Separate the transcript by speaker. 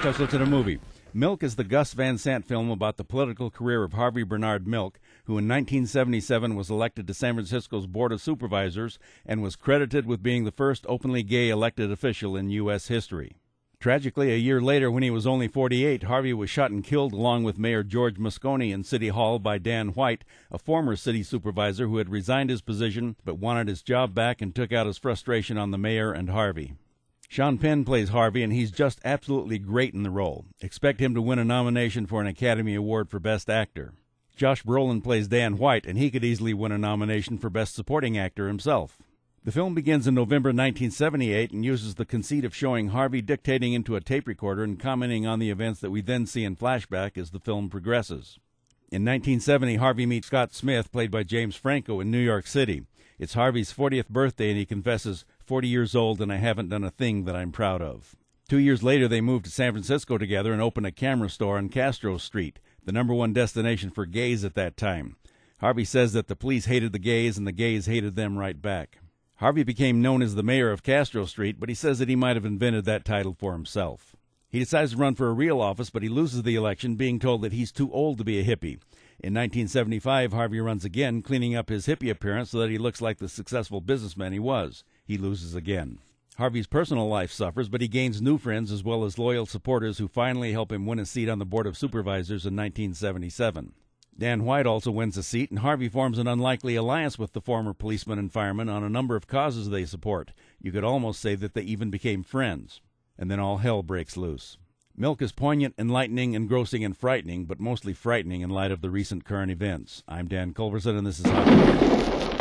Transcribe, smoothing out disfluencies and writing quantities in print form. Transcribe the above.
Speaker 1: Let's look at a movie. Milk is the Gus Van Sant film about the political career of Harvey Bernard Milk, who in 1977 was elected to San Francisco's Board of Supervisors and was credited with being the first openly gay elected official in U.S. history. Tragically, a year later, when he was only 48, Harvey was shot and killed along with Mayor George Moscone in City Hall by Dan White, a former city supervisor who had resigned his position but wanted his job back and took out his frustration on the mayor and Harvey. Penn plays Harvey, and he's just absolutely great in the role. Expect him to win a nomination for an Academy Award for Best Actor. Josh Brolin plays Dan White, and he could easily win a nomination for Best Supporting Actor himself. The film begins in November 1978 and uses the conceit of showing Harvey dictating into a tape recorder and commenting on the events that we then see in flashback as the film progresses. In 1970, Harvey meets Scott Smith, played by James Franco, in New York City. It's Harvey's 40th birthday, and he confesses, 40 years old and I haven't done a thing that I'm proud of. 2 years later, they move to San Francisco together and open a camera store on Castro Street, the #1 destination for gays at that time. Harvey says that the police hated the gays and the gays hated them right back. Harvey became known as the mayor of Castro Street, but he says that he might have invented that title for himself. He decides to run for a real office, but he loses the election, being told that he's too old to be a hippie. In 1975, Harvey runs again, cleaning up his hippie appearance so that he looks like the successful businessman he was. He loses again. Harvey's personal life suffers, but he gains new friends as well as loyal supporters who finally help him win a seat on the Board of Supervisors in 1977. Dan White also wins a seat, and Harvey forms an unlikely alliance with the former policeman and fireman on a number of causes they support. You could almost say that they even became friends. And then all hell breaks loose. Milk is poignant, enlightening, engrossing, and frightening, but mostly frightening in light of the recent current events. I'm Dan Culverson, and this is Hot.